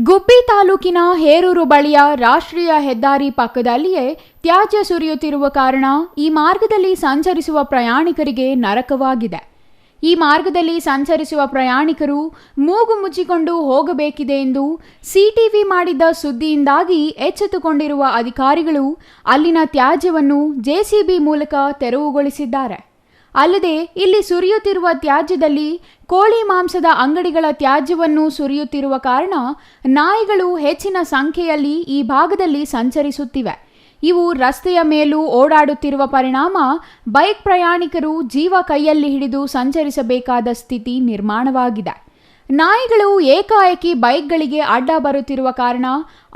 ಗುಬ್ಬಿ ತಾಲೂಕಿನ ಹೇರೂರು ಬಳಿಯ ರಾಷ್ಟ್ರೀಯ ಹೆದ್ದಾರಿ ಪಕ್ಕದಲ್ಲಿಯೇ ತ್ಯಾಜ್ಯ ಸುರಿಯುತ್ತಿರುವ ಕಾರಣ ಈ ಮಾರ್ಗದಲ್ಲಿ ಸಂಚರಿಸುವ ಪ್ರಯಾಣಿಕರಿಗೆ ನರಕವಾಗಿದೆ. ಈ ಮಾರ್ಗದಲ್ಲಿ ಸಂಚರಿಸುವ ಪ್ರಯಾಣಿಕರು ಮೂಗು ಮುಚ್ಚಿಕೊಂಡು ಹೋಗಬೇಕಿದೆ ಎಂದು ಸಿಟಿವಿ ಮಾಡಿದ್ದ ಸುದ್ದಿಯಿಂದಾಗಿ ಎಚ್ಚೆತ್ತುಕೊಂಡಿರುವ ಅಧಿಕಾರಿಗಳು ಅಲ್ಲಿನ ತ್ಯಾಜ್ಯವನ್ನು ಜೆಸಿಬಿ ಮೂಲಕ ತೆರವುಗೊಳಿಸಿದ್ದಾರೆ. ಅಲ್ಲದೆ ಇಲ್ಲಿ ಸುರಿಯುತ್ತಿರುವ ತ್ಯಾಜ್ಯದಲ್ಲಿ ಕೋಳಿ ಮಾಂಸದ ಅಂಗಡಿಗಳ ತ್ಯಾಜ್ಯವನ್ನು ಸುರಿಯುತ್ತಿರುವ ಕಾರಣ ನಾಯಿಗಳು ಹೆಚ್ಚಿನ ಸಂಖ್ಯೆಯಲ್ಲಿ ಈ ಭಾಗದಲ್ಲಿ ಸಂಚರಿಸುತ್ತಿವೆ. ಇವು ರಸ್ತೆಯ ಮೇಲೂ ಓಡಾಡುತ್ತಿರುವ ಪರಿಣಾಮ ಬೈಕ್ ಪ್ರಯಾಣಿಕರು ಜೀವ ಕೈಯಲ್ಲಿ ಹಿಡಿದು ಸಂಚರಿಸಬೇಕಾದ ಸ್ಥಿತಿ ನಿರ್ಮಾಣವಾಗಿದೆ. ನಾಯಿಗಳು ಏಕಾಏಕಿ ಬೈಕ್ಗಳಿಗೆ ಅಡ್ಡ ಬರುತ್ತಿರುವ ಕಾರಣ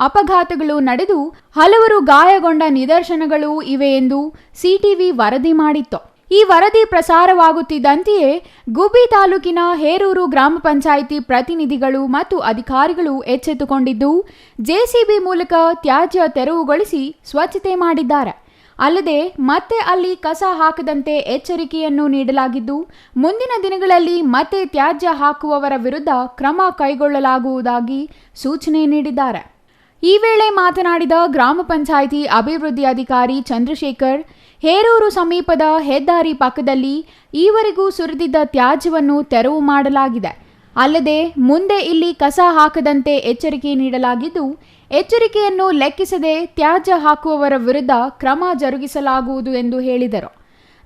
ಅಪಘಾತಗಳು ನಡೆದು ಹಲವರು ಗಾಯಗೊಂಡ ನಿದರ್ಶನಗಳು ಇವೆ ಎಂದು ಸಿಟಿವಿ ವರದಿ ಮಾಡಿತ್ತು. ಈ ವರದಿ ಪ್ರಸಾರವಾಗುತ್ತಿದ್ದಂತೆಯೇ ಗುಬ್ಬಿ ತಾಲೂಕಿನ ಹೇರೂರು ಗ್ರಾಮ ಪಂಚಾಯಿತಿ ಪ್ರತಿನಿಧಿಗಳು ಮತ್ತು ಅಧಿಕಾರಿಗಳು ಎಚ್ಚೆತ್ತುಕೊಂಡಿದ್ದು ಜೆಸಿಬಿ ಮೂಲಕ ತ್ಯಾಜ್ಯ ತೆರವುಗೊಳಿಸಿ ಸ್ವಚ್ಛತೆ ಮಾಡಿದ್ದಾರೆ. ಅಲ್ಲದೆ ಮತ್ತೆ ಅಲ್ಲಿ ಕಸ ಹಾಕದಂತೆ ಎಚ್ಚರಿಕೆಯನ್ನು ನೀಡಲಾಗಿದ್ದು ಮುಂದಿನ ದಿನಗಳಲ್ಲಿ ಮತ್ತೆ ತ್ಯಾಜ್ಯ ಹಾಕುವವರ ವಿರುದ್ಧ ಕ್ರಮ ಕೈಗೊಳ್ಳಲಾಗುವುದಾಗಿ ಸೂಚನೆ ನೀಡಿದ್ದಾರೆ. ಈ ವೇಳೆ ಮಾತನಾಡಿದ ಗ್ರಾಮ ಪಂಚಾಯಿತಿ ಅಭಿವೃದ್ಧಿ ಅಧಿಕಾರಿ ಚಂದ್ರಶೇಖರ್, ಹೇರೂರು ಸಮೀಪದ ಹೆದ್ದಾರಿ ಪಕ್ಕದಲ್ಲಿ ಈವರೆಗೂ ಸುರಿದಿದ್ದ ತ್ಯಾಜ್ಯವನ್ನು ತೆರವು ಮಾಡಲಾಗಿದೆ. ಅಲ್ಲದೆ ಮುಂದೆ ಇಲ್ಲಿ ಕಸ ಹಾಕದಂತೆ ಎಚ್ಚರಿಕೆ ನೀಡಲಾಗಿದ್ದು ಎಚ್ಚರಿಕೆಯನ್ನು ಲೆಕ್ಕಿಸದೆ ತ್ಯಾಜ್ಯ ಹಾಕುವವರ ವಿರುದ್ಧ ಕ್ರಮ ಜರುಗಿಸಲಾಗುವುದು ಎಂದು ಹೇಳಿದರು.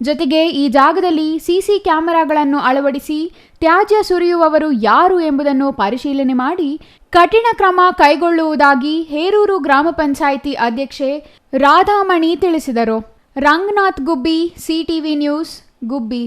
ಜೊತೆಗೆ ಈ ಜಾಗದಲ್ಲಿ ಸಿಸಿ ಕ್ಯಾಮೆರಾಗಳನ್ನು ಅಳವಡಿಸಿ ತ್ಯಾಜ್ಯ ಸುರಿಯುವವರು ಯಾರು ಎಂಬುದನ್ನು ಪರಿಶೀಲನೆ ಮಾಡಿ ಕಠಿಣ ಕ್ರಮ ಕೈಗೊಳ್ಳುವುದಾಗಿ ಹೇರೂರು ಗ್ರಾಮ ಪಂಚಾಯಿತಿ ಅಧ್ಯಕ್ಷೆ ರಾಧಾಮಣಿ ತಿಳಿಸಿದರು. ರಂಗನಾಥ್ ಗುಬ್ಬಿ, ಸಿಟಿವಿ ನ್ಯೂಸ್, ಗುಬ್ಬಿ.